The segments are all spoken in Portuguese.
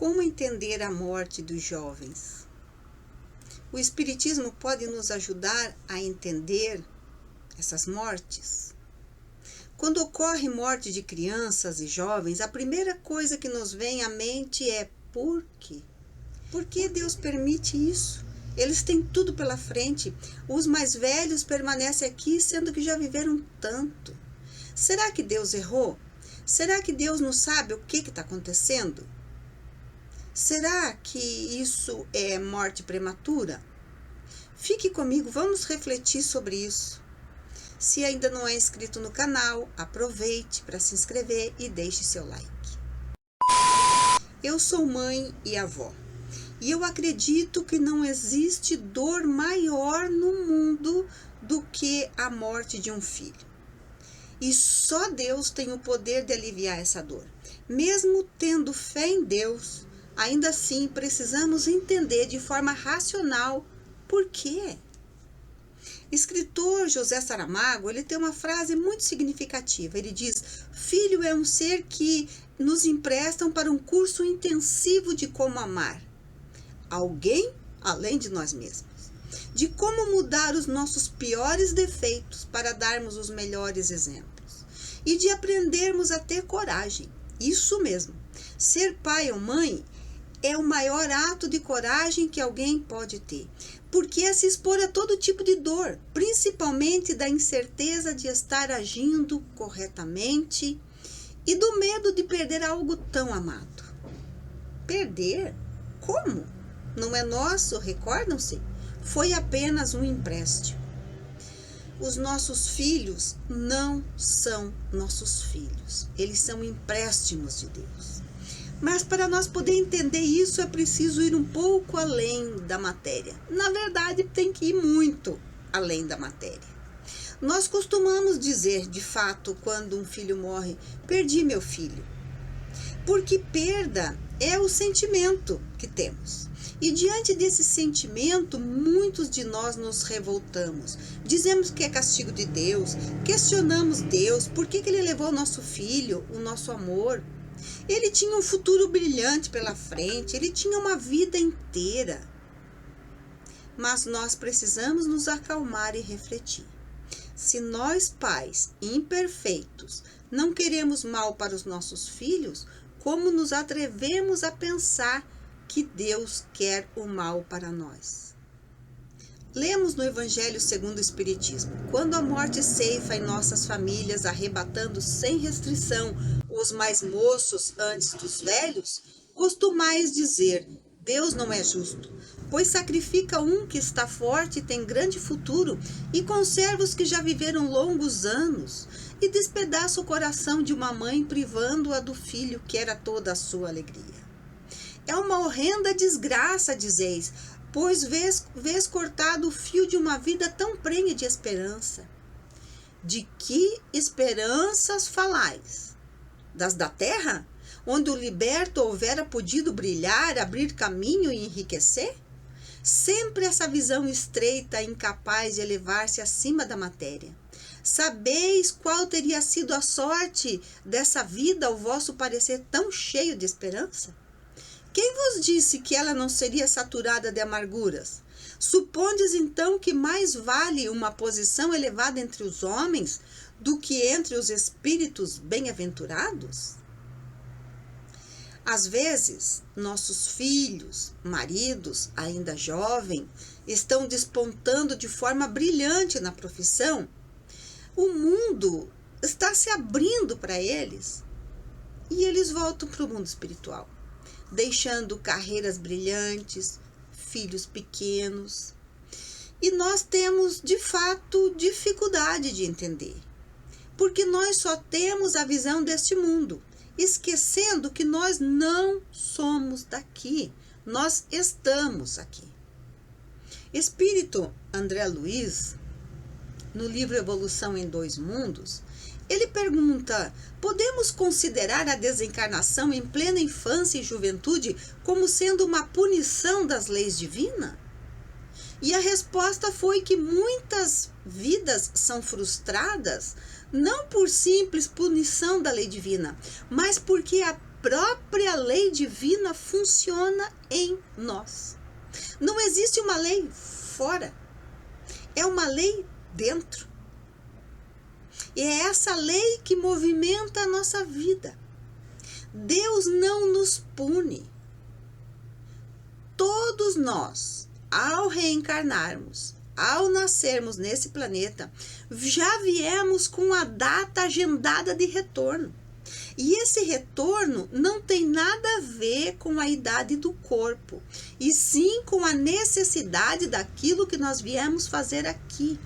Como entender a morte dos jovens? O Espiritismo pode nos ajudar a entender essas mortes? Quando ocorre morte de crianças e jovens, a primeira coisa que nos vem à mente é por quê? Por que Deus permite isso? Eles têm tudo pela frente. Os mais velhos permanecem aqui, sendo que já viveram tanto. Será que Deus errou? Será que Deus não sabe o que está acontecendo? Será que isso é morte prematura? Fique comigo, vamos refletir sobre isso. Se ainda não é inscrito no canal, aproveite para se inscrever e deixe seu like. Eu sou mãe e avó, e eu acredito que não existe dor maior no mundo do que a morte de um filho. E só Deus tem o poder de aliviar essa dor. Mesmo tendo fé em Deus, ainda assim precisamos entender de forma racional por quê. Escritor José Saramago, ele tem uma frase muito significativa. Ele diz: filho é um ser que nos emprestam para um curso intensivo de como amar alguém além de nós mesmos, de como mudar os nossos piores defeitos para darmos os melhores exemplos e de aprendermos a ter coragem. Isso mesmo, ser pai ou mãe é o maior ato de coragem que alguém pode ter, porque é se expor a todo tipo de dor, principalmente da incerteza de estar agindo corretamente e do medo de perder algo tão amado. Perder? Como? Não é nosso, recordam-se? Foi apenas um empréstimo. Os nossos filhos não são nossos filhos, eles são empréstimos de Deus. Mas para nós poder entender isso é preciso ir um pouco além da matéria. Na verdade, tem que ir muito além da matéria. Nós costumamos dizer, de fato, quando um filho morre, perdi meu filho. Porque perda é o sentimento que temos. E diante desse sentimento, muitos de nós nos revoltamos. Dizemos que é castigo de Deus, questionamos Deus, por que Ele levou o nosso filho, o nosso amor? Ele tinha um futuro brilhante pela frente, ele tinha uma vida inteira. Mas nós precisamos nos acalmar e refletir. Se nós, pais imperfeitos, não queremos mal para os nossos filhos, como nos atrevemos a pensar que Deus quer o mal para nós? Lemos no Evangelho segundo o Espiritismo: quando a morte ceifa em nossas famílias, arrebatando sem restrição os mais moços antes dos velhos, costumais dizer: Deus não é justo, pois sacrifica um que está forte e tem grande futuro, e conserva os que já viveram longos anos, e despedaça o coração de uma mãe, privando-a do filho que era toda a sua alegria. É uma horrenda desgraça, dizeis, pois vês cortado o fio de uma vida tão prenhe de esperança. De que esperanças falais? Das da terra, onde o liberto houvera podido brilhar, abrir caminho e enriquecer? Sempre essa visão estreita, incapaz de elevar-se acima da matéria. Sabeis qual teria sido a sorte dessa vida ao vosso parecer tão cheio de esperança? Quem vos disse que ela não seria saturada de amarguras? Supondes então que mais vale uma posição elevada entre os homens do que entre os espíritos bem-aventurados? Às vezes, nossos filhos, maridos, ainda jovens, estão despontando de forma brilhante na profissão. O mundo está se abrindo para eles e eles voltam para o mundo espiritual, deixando carreiras brilhantes, filhos pequenos. E nós temos, de fato, dificuldade de entender, porque nós só temos a visão deste mundo, esquecendo que nós não somos daqui, nós estamos aqui. Espírito André Luiz, no livro Evolução em Dois Mundos, ele pergunta: podemos considerar a desencarnação em plena infância e juventude como sendo uma punição das leis divinas? E a resposta foi que muitas vidas são frustradas não por simples punição da lei divina, mas porque própria lei divina funciona em nós. Não existe uma lei fora, é uma lei dentro. E é essa lei que movimenta a nossa vida. Deus não nos pune. Todos nós, ao reencarnarmos, ao nascermos nesse planeta, já viemos com a data agendada de retorno. E esse retorno não tem nada a ver com a idade do corpo, e sim com a necessidade daquilo que nós viemos fazer aqui.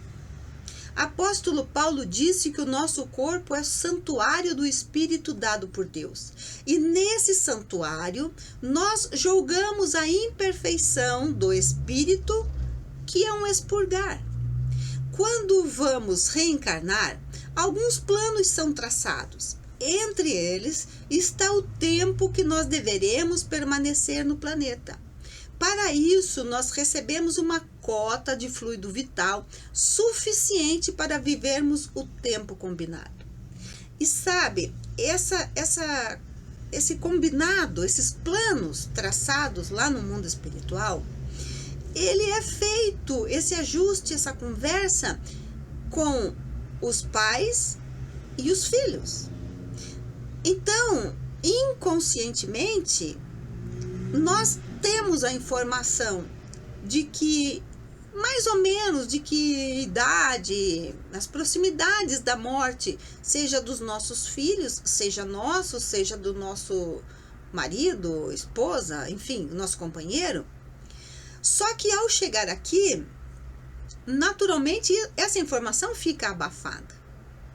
Apóstolo Paulo disse que o nosso corpo é o santuário do Espírito dado por Deus. E nesse santuário, nós julgamos a imperfeição do Espírito, que é um expurgar. Quando vamos reencarnar, alguns planos são traçados. Entre eles está o tempo que nós deveremos permanecer no planeta. Para isso, nós recebemos uma cota de fluido vital suficiente para vivermos o tempo combinado. E sabe, esse combinado, esses planos traçados lá no mundo espiritual, ele é feito, esse ajuste, essa conversa com os pais e os filhos. Então, inconscientemente, nós temos a informação de que, mais ou menos, de que idade, as proximidades da morte, seja dos nossos filhos, seja nosso, seja do nosso marido, esposa, enfim, nosso companheiro. Só que ao chegar aqui, naturalmente, essa informação fica abafada,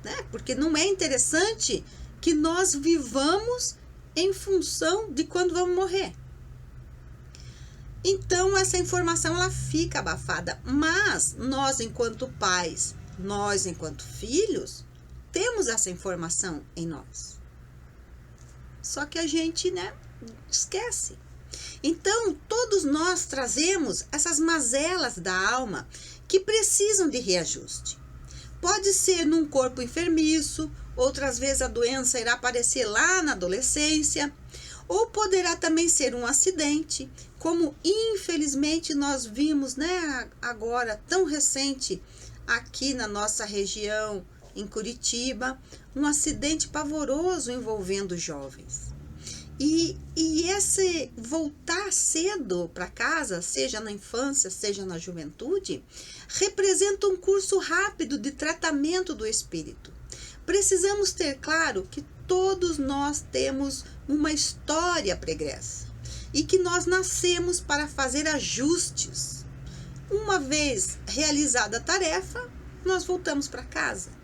né? Porque não é interessante que nós vivamos em função de quando vamos morrer. Então, essa informação ela fica abafada, mas nós, enquanto pais, nós, enquanto filhos, temos essa informação em nós. Só que a gente, esquece. Então, todos nós trazemos essas mazelas da alma que precisam de reajuste. Pode ser num corpo enfermiço, outras vezes a doença irá aparecer lá na adolescência, ou poderá também ser um acidente, como infelizmente nós vimos, agora tão recente aqui na nossa região, em Curitiba, um acidente pavoroso envolvendo jovens. E esse voltar cedo para casa, seja na infância, seja na juventude, representa um curso rápido de tratamento do espírito. Precisamos ter claro que todos nós temos uma história pregressa e que nós nascemos para fazer ajustes. Uma vez realizada a tarefa, nós voltamos para casa.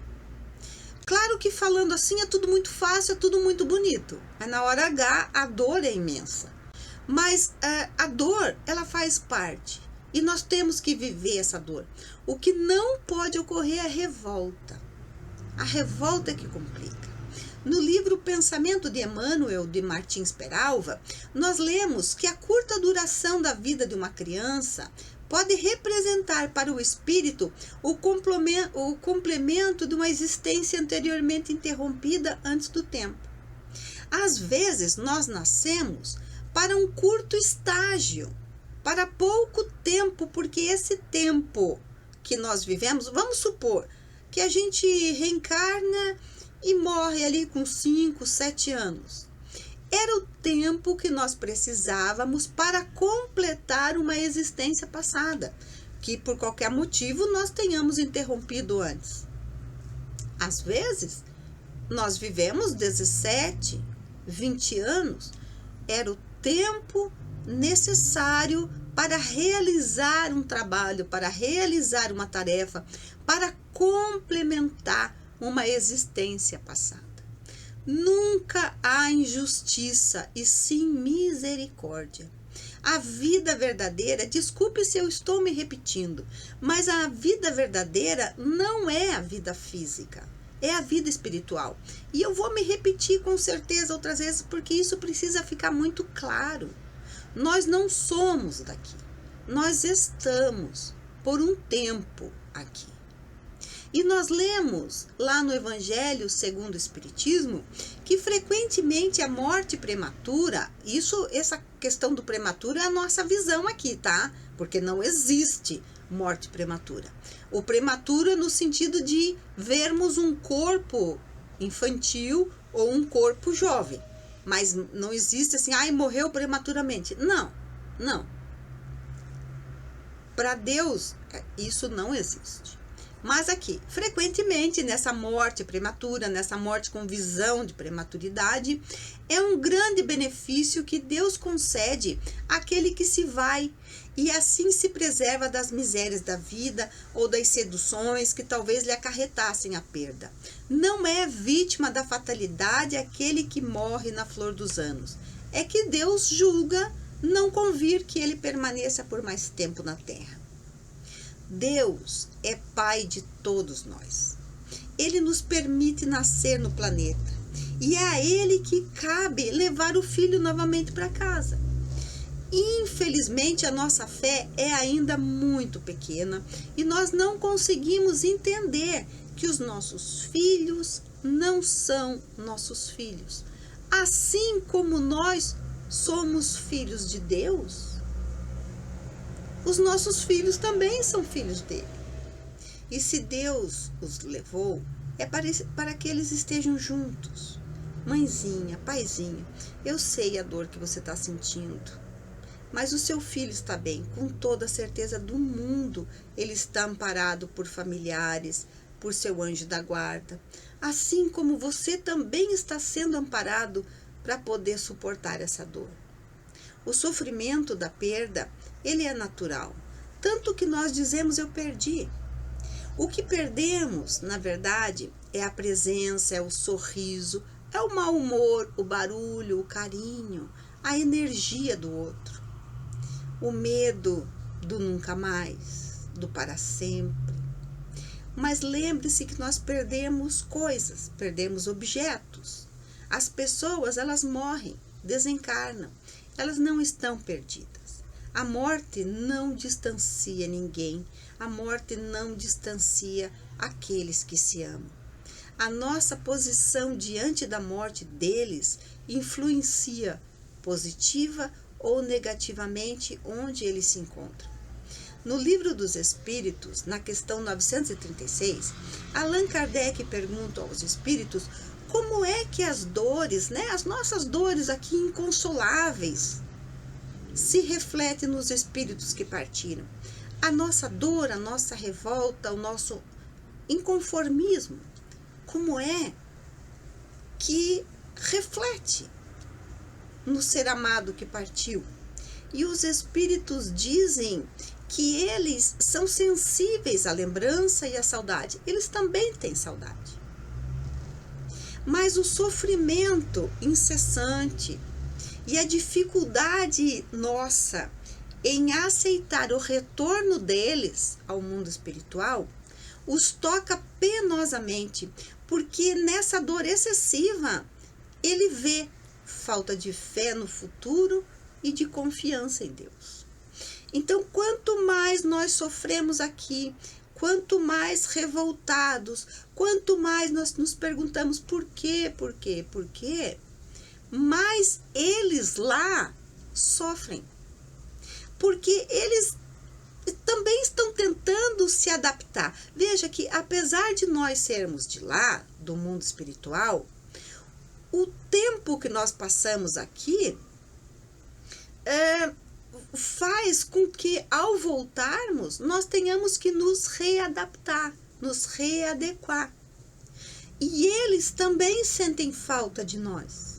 Claro que falando assim é tudo muito fácil, é tudo muito bonito, mas na hora H a dor é imensa. Mas a dor, ela faz parte e nós temos que viver essa dor. O que não pode ocorrer é a revolta. A revolta é que complica. No livro Pensamento de Emmanuel, de Martins Peralva, nós lemos que a curta duração da vida de uma criança pode representar para o espírito o complemento de uma existência anteriormente interrompida antes do tempo. Às vezes, nós nascemos para um curto estágio, para pouco tempo, porque esse tempo que nós vivemos, vamos supor que a gente reencarna e morre ali com 5, 7 anos. Era o tempo que nós precisávamos para completar uma existência passada, que por qualquer motivo nós tenhamos interrompido antes. Às vezes, nós vivemos 17, 20 anos, era o tempo necessário para realizar um trabalho, para realizar uma tarefa, para complementar uma existência passada. Nunca há injustiça e sim misericórdia. A vida verdadeira, desculpe se eu estou me repetindo, mas a vida verdadeira não é a vida física, é a vida espiritual. E eu vou me repetir com certeza outras vezes, porque isso precisa ficar muito claro. Nós não somos daqui, nós estamos por um tempo aqui. E nós lemos lá no Evangelho segundo o Espiritismo que frequentemente a morte prematura, essa questão do prematuro é a nossa visão aqui, tá? Porque não existe morte prematura. O prematuro é no sentido de vermos um corpo infantil ou um corpo jovem. Mas não existe assim, morreu prematuramente. Não, não. Para Deus, isso não existe. Mas aqui, frequentemente, nessa morte prematura, nessa morte com visão de prematuridade, é um grande benefício que Deus concede àquele que se vai e assim se preserva das misérias da vida ou das seduções que talvez lhe acarretassem a perda. Não é vítima da fatalidade aquele que morre na flor dos anos. É que Deus julga não convir que ele permaneça por mais tempo na terra. Deus é Pai de todos nós. Ele nos permite nascer no planeta e é a Ele que cabe levar o filho novamente para casa. Infelizmente, a nossa fé é ainda muito pequena e nós não conseguimos entender que os nossos filhos não são nossos filhos. Assim como nós somos filhos de Deus, os nossos filhos também são filhos dele. E se Deus os levou, é para que eles estejam juntos. Mãezinha, paizinho, eu sei a dor que você está sentindo, mas o seu filho está bem, com toda a certeza do mundo. Ele está amparado por familiares, por seu anjo da guarda, assim como você também está sendo amparado para poder suportar essa dor. O sofrimento da perda, ele é natural, tanto que nós dizemos eu perdi. O que perdemos, na verdade, é a presença, é o sorriso, é o mau humor, o barulho, o carinho, a energia do outro. O medo do nunca mais, do para sempre. Mas lembre-se que nós perdemos coisas, perdemos objetos. As pessoas, elas morrem, desencarnam, elas não estão perdidas. A morte não distancia ninguém, a morte não distancia aqueles que se amam. A nossa posição diante da morte deles influencia positiva ou negativamente onde eles se encontram. No Livro dos Espíritos, na questão 936, Allan Kardec pergunta aos espíritos como é que as dores, as nossas dores aqui inconsoláveis, se refletem nos espíritos que partiram. A nossa dor, a nossa revolta, o nosso inconformismo, como é que reflete no ser amado que partiu? E os espíritos dizem que eles são sensíveis à lembrança e à saudade. Eles também têm saudade. Mas o sofrimento incessante e a dificuldade nossa em aceitar o retorno deles ao mundo espiritual os toca penosamente, porque nessa dor excessiva ele vê falta de fé no futuro e de confiança em Deus. Então, quanto mais nós sofremos aqui, quanto mais revoltados, quanto mais nós nos perguntamos por quê, mais eles lá sofrem. Porque eles também estão tentando se adaptar. Veja que apesar de nós sermos de lá, do mundo espiritual, o tempo que nós passamos aqui faz com que ao voltarmos nós tenhamos que nos readaptar, nos readequar. E eles também sentem falta de nós.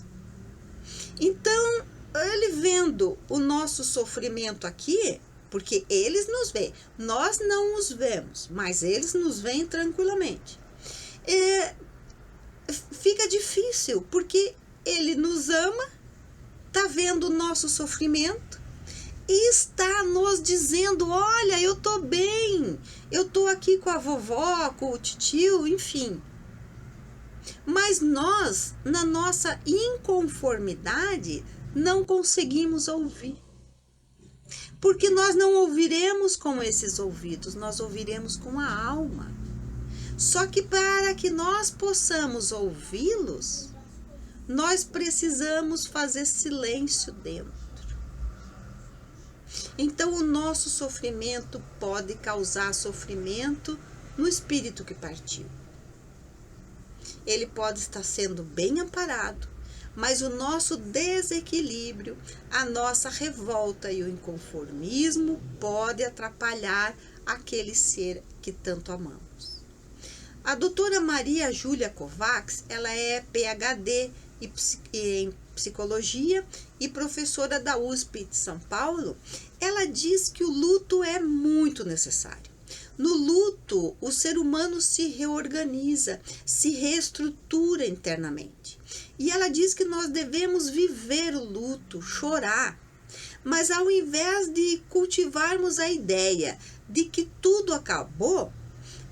Então, ele vendo o nosso sofrimento aqui, porque eles nos veem, nós não os vemos, mas eles nos veem tranquilamente. Fica difícil, porque ele nos ama, está vendo o nosso sofrimento e está nos dizendo, olha, eu estou bem, eu estou aqui com a vovó, com o tio, enfim. Mas nós, na nossa inconformidade, não conseguimos ouvir. Porque nós não ouviremos com esses ouvidos, nós ouviremos com a alma. Só que para que nós possamos ouvi-los, nós precisamos fazer silêncio dentro. Então, o nosso sofrimento pode causar sofrimento no espírito que partiu. Ele pode estar sendo bem amparado, mas o nosso desequilíbrio, a nossa revolta e o inconformismo pode atrapalhar aquele ser que tanto amamos. A doutora Maria Júlia Kovacs, ela é PhD em psicologia e professora da USP de São Paulo. Ela diz que o luto é muito necessário. No luto, o ser humano se reorganiza, se reestrutura internamente. E ela diz que nós devemos viver o luto, chorar. Mas ao invés de cultivarmos a ideia de que tudo acabou,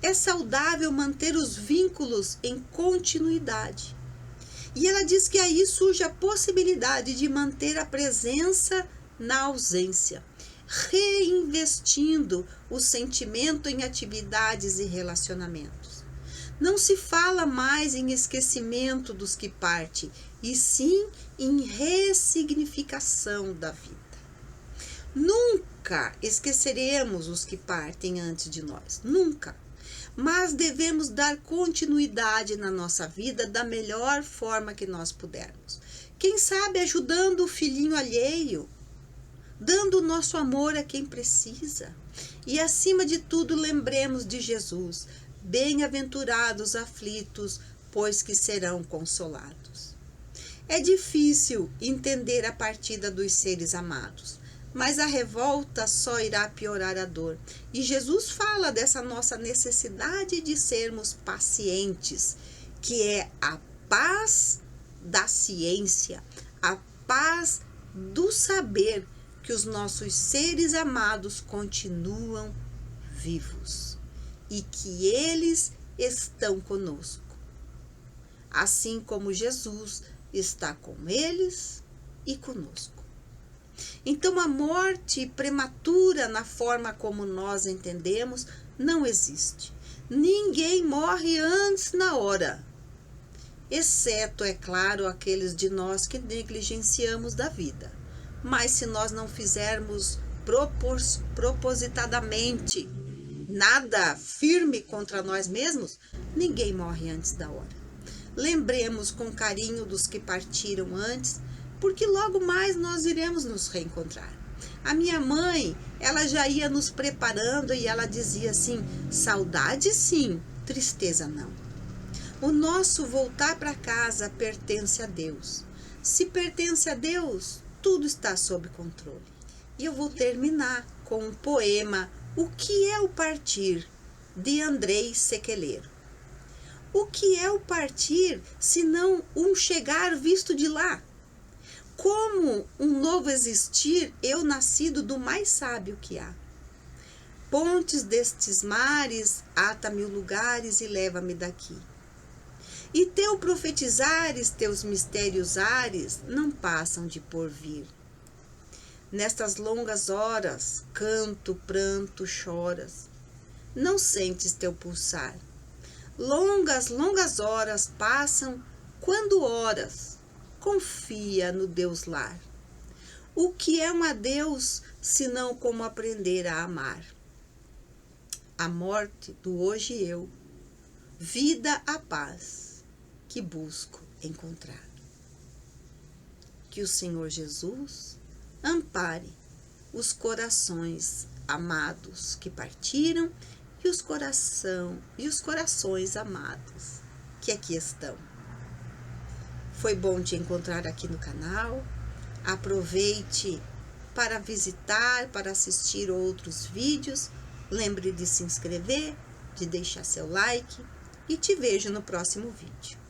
é saudável manter os vínculos em continuidade. E ela diz que aí surge a possibilidade de manter a presença na ausência, reinvestindo o sentimento em atividades e relacionamentos. Não se fala mais em esquecimento dos que partem, e sim em ressignificação da vida. Nunca esqueceremos os que partem antes de nós, nunca. Mas devemos dar continuidade na nossa vida da melhor forma que nós pudermos. Quem sabe ajudando o filhinho alheio, dando o nosso amor a quem precisa. E acima de tudo, lembremos de Jesus. Bem-aventurados aflitos, pois que serão consolados. É difícil entender a partida dos seres amados, mas a revolta só irá piorar a dor. E Jesus fala dessa nossa necessidade de sermos pacientes, que é a paz da ciência, a paz do saber que os nossos seres amados continuam vivos e que eles estão conosco, assim como Jesus está com eles e conosco. Então, a morte prematura, na forma como nós entendemos, não existe. Ninguém morre antes na hora, exceto, é claro, aqueles de nós que negligenciamos da vida. Mas se nós não fizermos propositadamente nada firme contra nós mesmos, ninguém morre antes da hora. Lembremos com carinho dos que partiram antes, porque logo mais nós iremos nos reencontrar. A minha mãe, ela já ia nos preparando e ela dizia assim: saudade sim, tristeza não. O nosso voltar para casa pertence a Deus. Se pertence a Deus, tudo está sob controle. E eu vou terminar com um poema, O que é o partir, de Andrei Sequeleiro. O que é o partir, senão um chegar visto de lá? Como um novo existir, eu nascido do mais sábio que há. Pontes destes mares, ata-me lugares e leva-me daqui. E teu profetizares, teus mistérios ares, não passam de porvir. Nestas longas horas, canto, pranto, choras. Não sentes teu pulsar. Longas, longas horas passam, quando horas. Confia no Deus lar. O que é um adeus, senão como aprender a amar? A morte do hoje eu, vida a paz, que busco encontrar. Que o Senhor Jesus ampare os corações amados que partiram e os corações amados que aqui estão. Foi bom te encontrar aqui no canal. Aproveite para visitar, para assistir outros vídeos. Lembre de se inscrever, de deixar seu like e te vejo no próximo vídeo.